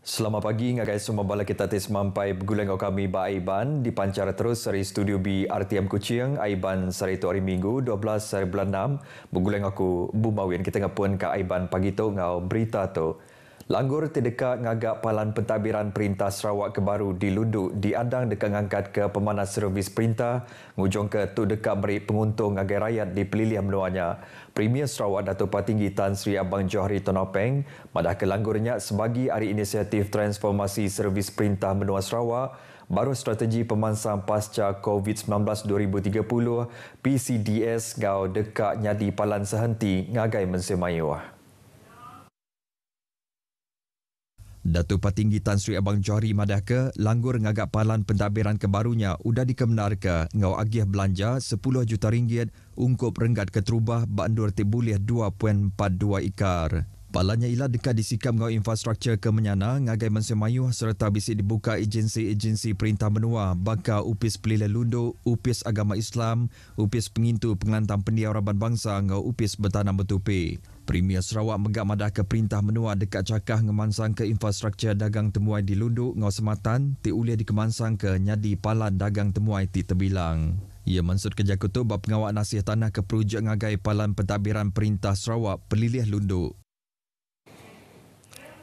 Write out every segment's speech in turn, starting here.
Selamat pagi, ngagai semua bala kita tes mampai bergulang kami ba Aiban dipancar terus dari studio B RTM Kuching Aiban sari tu hari Minggu 12 hari bulan 6 bergulang aku Bumawin kita ngapun ke Aiban pagi tu ngau berita tu. Langgur terdekat ngagak palan pentadbiran Perintah Sarawak Kebaru di Lundu diadang dekat ngangkat ke pemanas servis perintah ngujung ke tu dekat beri penguntung ngagai rakyat di pelilihan menuanya. Premier Sarawak Datuk Patinggi Tan Sri Abang Johari Tonopeng madah ke langgurnya sebagi hari inisiatif transformasi servis perintah menua Sarawak baru strategi pemansang pasca COVID-19 2030 PCDS ngau dekat nyadi palan sehenti ngagai mensemayuah. Datuk Patinggi Tan Sri Abang Johari madah ke langgur ngagak palan pentadbiran kebarunya udah dikebenar ke ngau agih belanja 10 juta ringgit ungkup renggat keterubah bandur tibulih 2.42 ikar. Palanya ialah dekat disikap ngau infrastruktur ke menyana ngagai mensemayuh serta bisi dibuka agensi-agensi perintah menua baka Upis Pelilih Lundu, Upis Agama Islam, Upis Pengintu Pengelantang Pendiam Raban Bangsa ngau Upis Bertanam Betupi. Premier Sarawak megak madah ke perintah menua dekat cakah ngemansang ke infrastruktur dagang temuai di Lundu ngau Sematan ti ulih dikemansang ke nyadi palan dagang temuai ti Terbilang. Ia maksud kerja kutu bab pengawak nasih tanah ke projek ngagai palan pentadbiran Perintah Sarawak Pelilih Lundu.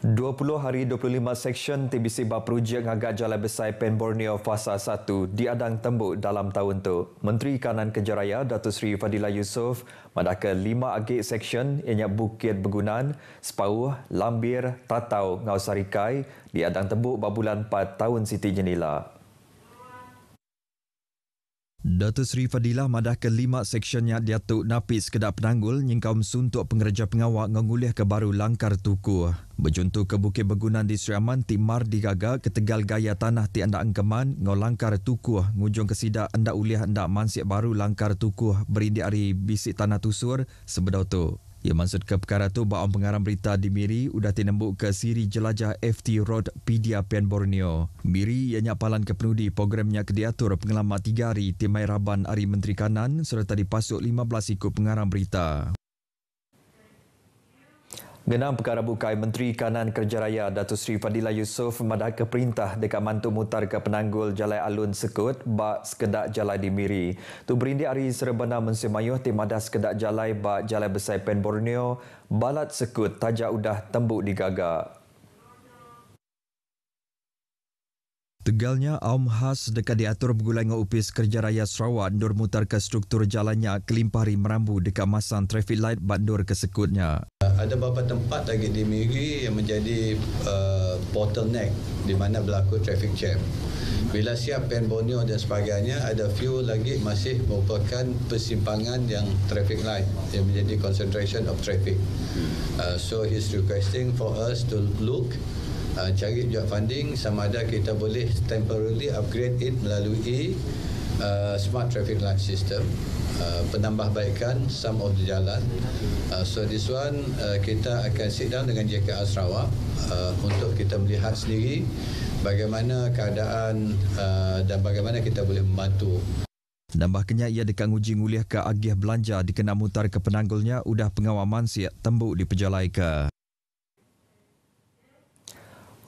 20 hari 25 seksyen TBC bab projek ngagak Jalan Besar Pen Borneo Fasa 1 diadang tembuk dalam tahun tu. Menteri Kanan Kerja Raya Datuk Seri Fadilah Yusof madah ke 5 agik seksyen ianya Bukit Begunan, Sepauh, Lambir, Tatau, Ngau Sarikai diadang tembuk babulan 4 tahun Siti Jenila. Datuk Seri Fadilah madah ke 5 seksyennya Datuk Napis Kedak Penanggul nyingkaum suntuk pengerja pengawak ngangulih ke baru langkar tuku. Berjuntu ke Bukit Begunan di Sri Aman timar digaga ke Tegal Gaya tanah ti anda angkeman ngau langkar tuku ngujung ke sidak anda ulih anda mansik baru langkar tuku berindik hari bisik tanah tusur sebedau tu. Ia maksud ke perkara tu baam pengarang berita di Miri udah tinembuk ke siri jelajah FT Road Pedia Pen Borneo. Miri ianya palan kepenudi programnya ke diatur pengalaman 3 hari timai Raban Hari Menteri Kanan serta dipasuk 15 ikut pengarang berita. Genang perkara bukai Menteri Kanan Kerja Raya Datuk Seri Fadilah Yusof madah ke perintah dekat mantu mutar ke penanggul Jalai Alun Sekut bak sekedak jalai di Miri. Tu berindik hari serebana mensemayuh tim madah sekedak jalai bak Jalai Besar Pen Borneo balat Sekut tajak udah tembuk digagak. Tegalnya aum khas dekat diatur bergulai dengan Upis Kerja Raya Sarawak ndur mutar ke struktur jalannya kelimpari merambu dekat masang traffic light bandur ke sekutnya. Ada beberapa tempat lagi di Miri yang menjadi bottleneck di mana berlaku traffic jam. Bila siap Pen Borneo dan sebagainya, ada few lagi masih merupakan persimpangan yang traffic light yang menjadi concentration of traffic. So he's requesting for us to look cari juga funding sama ada kita boleh temporarily upgrade it melalui smart traffic light system, penambahbaikan some of the jalan. So this one kita akan sit down dengan JKR Sarawak untuk kita melihat sendiri bagaimana keadaan dan bagaimana kita boleh membantu. Nambahkannya ia dekat nguji nguliah ke agih belanja dikena mutar ke penanggulnya udah pengawaman siap tembuk di pejalai ke.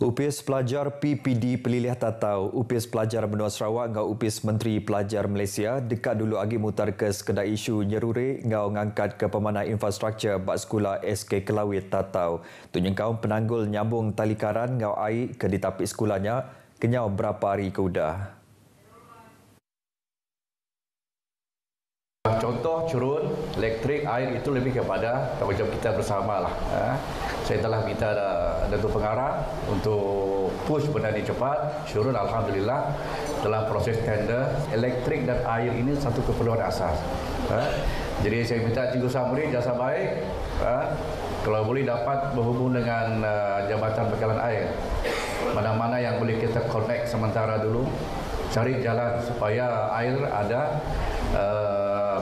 Upis Pelajar PPD Pelilih Tatau, Upis Pelajar Benua Sarawak ngau Upis Menteri Pelajar Malaysia dekat dulu agi mutar ke sekedar isu nyeruri ngau ngangkat ke pemanah infrastruktur bak sekolah SK Kelawit Tatau. Tunyengkau penanggul nyambung tali karan ngau air ke di tapi sekolahnya kenyau berapa hari ke udah. Contoh curut, elektrik, air itu lebih kepada tanggungjawab kita bersama lah. Saya telah minta Datuk Pengarah untuk push benda ini cepat. Syurun Alhamdulillah dalam proses tender, elektrik dan air ini satu keperluan asas. Jadi saya minta Cikgu Samri jasa baik, kalau boleh dapat berhubung dengan Jabatan Bekalan Air. Mana-mana yang boleh kita connect sementara dulu, cari jalan supaya air ada,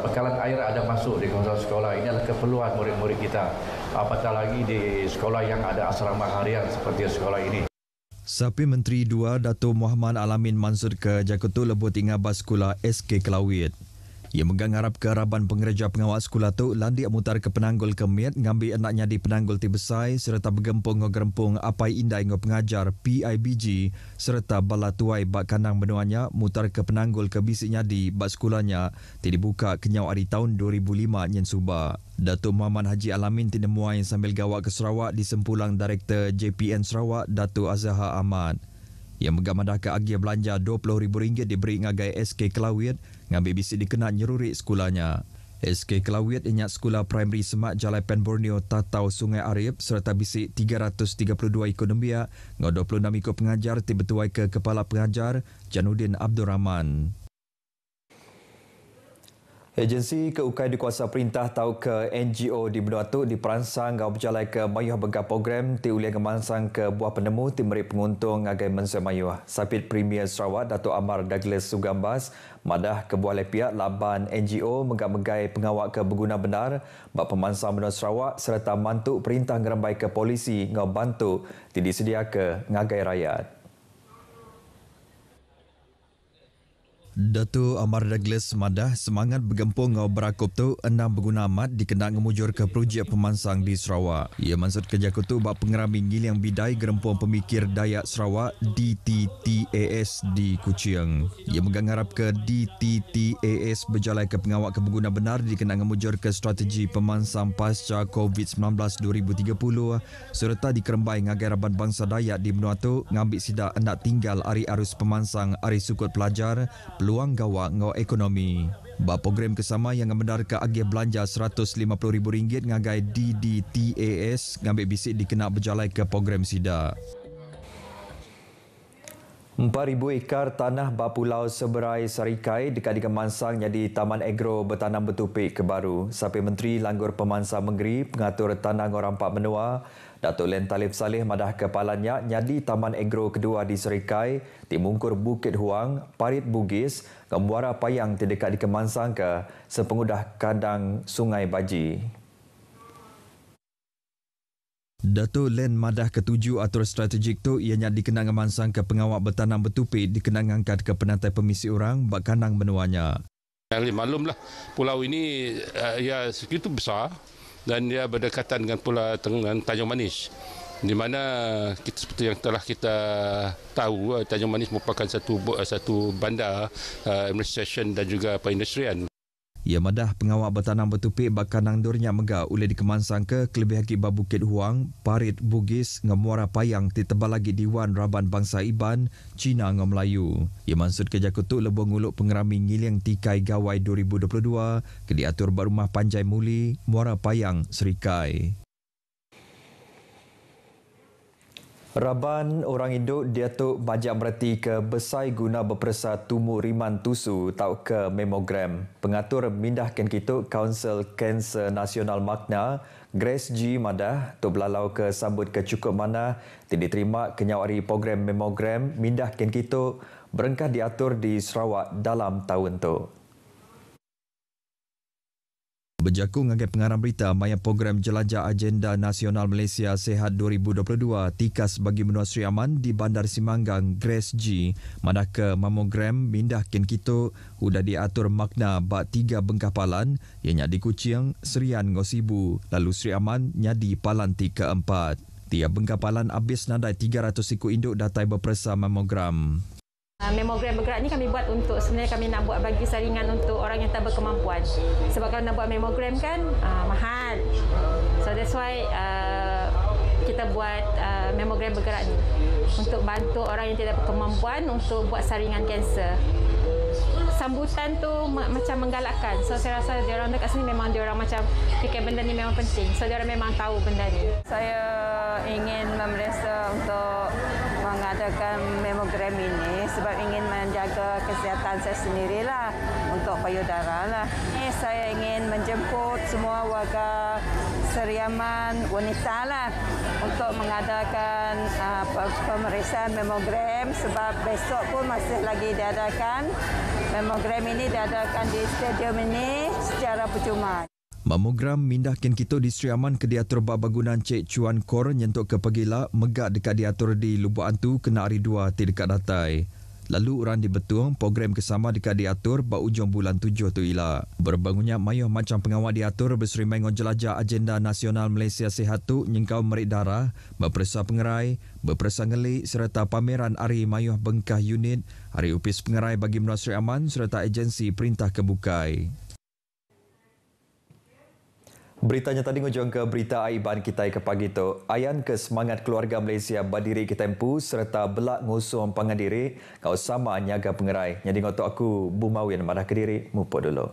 bekalan air ada masuk di kawasan sekolah. Ini adalah keperluan murid-murid kita. Apatah lagi di sekolah yang ada asrama harian seperti sekolah ini. Sapi Menteri 2 Datuk Muhammad Alamin mansud ke Jakarta lebut ingabas sekolah SK Kelawit. Ia megang harap ke Raban Pengereja Pengawal Sekolah tu landik mutar ke Penanggul Kemiat ngambil anaknya di Penanggul Tibesai serta bergempung ngerempung apai indai ngo pengajar PIBG serta bala tuai bak kanang benuanya mutar ke Penanggul ke bisiknya di bak sekolahnya dibuka kenyau hari tahun 2005 nyen suba. Datuk Muhammad Haji Alamin tinemuai sambil gawak ke Sarawak di sempulang Direktur JPN Sarawak Datuk Azhar Ahmad. Yang menggamadah ke agia belanja RM20,000 diberi ngagai SK Kelawit ngambil bisik dikenal nyerurik sekolahnya. SK Kelawit ingat sekolah primary Semak Jalai Pen Borneo Tatau Sungai Arif serta bisik 332 ekonomi ngau 26 ikut pengajar tibetuai ke Kepala Pengajar Janudin Abdul Rahman. Agensi keukai dikuasa perintah tau ke NGO di Benua Tu diperansang ngau berjalai ke mayuh begah program ti ulian ngemansang ke buah penemu ti meri penguntung ngagai mensa mayuh. Sapit Premier Sarawak Datuk Amar Douglas Sugambas madah ke buah lepiak laban NGO megak-megai pengawak ke berguna benar bak pemansang Benua Sarawak serta mantuk perintah ngerambai ke polisi ngau bantu ti disedia ke ngagai rakyat. Datuk Amar Douglas madah semangat bergempung ngau berakup tu 6 berguna amat dikenal ngemujur ke projek pemansang di Sarawak. Ia maksud kerja kutu bak pengerami ngiliang bidai gerempung pemikir Dayak Sarawak DTTAS di Kuching. Ia megang harap ke DTTAS berjalai ke pengawak ke berguna benar dikenal ngemujur ke strategi pemansang pasca COVID-19 2030 serta dikerembai ngagai Raban Bangsa Dayak di Benua Tu ngambil sidak hendak tinggal hari arus pemansang hari sukut pelajar peluang gawak ngau ekonomi. Ba program kesama yang ngamedar ke agih belanja RM150,000 ngagai DDTAS ngambil bisik dikenal berjalai ke program sida. 4,000 ekar tanah Bapulau Seberai Sarikai dekat dikemansang jadi Taman Agro Bertanam Betupik ke baru. Sampai Menteri Langgur Pemansang Menggeri Pengatur Tanah Ngorampak Menua Datuk Len Talib Saleh madah kepalanya nyadi Taman Agro kedua di Serikai, di Mungkur Bukit Huang, Parit Bugis, ke Muara Payang terdekat di Kemansang ke sepengudah kandang Sungai Baji. Datuk Len madah ketujuh atur strategik tu ianya dikenang ngemansang ke pengawak bertanam betupik dikenang ngangkat ke penantai pemisi orang bak kandang benuanya. Maklumlah pulau ini ya segitu besar dan dia berdekatan dengan Pulau Tanjung Manis, di mana seperti yang telah kita tahu Tanjung Manis merupakan satu bandar administration dan juga perindustrian. Ia madah pengawak bertanam betupik bak kandang durnya mega oleh dikemansang ke kelebih haki Bukit Huang, Parit Bugis ngam Muara Payang ditebal lagi Diwan Raban Bangsa Iban, Cina ngam Melayu. Ia maksud kerja kutuk lebih nguluk pengerami ngiliang tikai gawai 2022 ke diatur berumah Panjai Muli, Muara Payang, Serikai. Raban orang induk Datuk Bajak Mereti ke Besai guna berperasa tumbuh riman tusu tau ke memogram. Pengatur mindahkan kituk Kaunsil Kanser Nasional Makna Grace G madah tu belalau ke sambut ke cukup mana diterima kenyawari program memogram mindahkan kituk berengkah diatur di Sarawak dalam tahun tu. Berjakung ngagai pengarang berita maya program jelajah agenda nasional Malaysia Sehat 2022 tikas bagi menua Sri Aman di Bandar Simanggang Grace G madah ke mamogram mindah ken kito sudah diatur makna bak 3 bengkah palan ianya di Kuching, Serian Ngosibu lalu Sri Aman nyadi palan keempat. Tiap bengkah palan habis nadai 300 ikut induk datai berperasa mamogram. Memogram bergerak ni kami buat untuk sebenarnya kami nak buat bagi saringan untuk orang yang tak berkemampuan. Sebab kalau nak buat memogram kan mahal. So that's why kita buat memogram bergerak ni untuk bantu orang yang tidak berkemampuan untuk buat saringan kanser. Sambutan tu macam menggalakkan. So saya rasa diorang dekat sini memang diorang macam fikir benda ni memang penting. So diorang memang tahu benda ni. Saya ingin memeriksa untuk mengadakan memogram ini sebab ingin menjaga kesihatan saya sendirilah untuk payudara lah. Saya ingin menjemput semua warga Seriaman wanita lah untuk mengadakan pemeriksaan memogram sebab besok pun masih lagi diadakan. Memogram ini diadakan di stadium ini secara percuma. Mamogram mindahkan kita di Sri Aman ke diatur babagunan Cik Chuan Kor nyentuk ke pegila megak dekat diatur di Lubuk Antu kena hari 2 ti dekat datai. Lalu uran dibetung, program kesama dekat diatur ba ujung bulan 7 tu ila. Berbangunnya mayuh macam pengawal diatur berserimai ngon jelajah agenda nasional Malaysia Sihat tu nyengkau merik darah, berpersa pengerai, berpersa ngelik serta pameran hari mayuh bengkah unit, hari upis pengerai bagi Menua Seri Aman serta agensi perintah kebukai. Beritanya tadi ngujung ke berita aiban kita ke pagi tu. Ayan ke semangat keluarga Malaysia berdiri ke tempu serta belak ngusung pangandiri kau sama nyaga pengerai. Jadi ngotok aku Bumawin madah ke diri mupo dulu.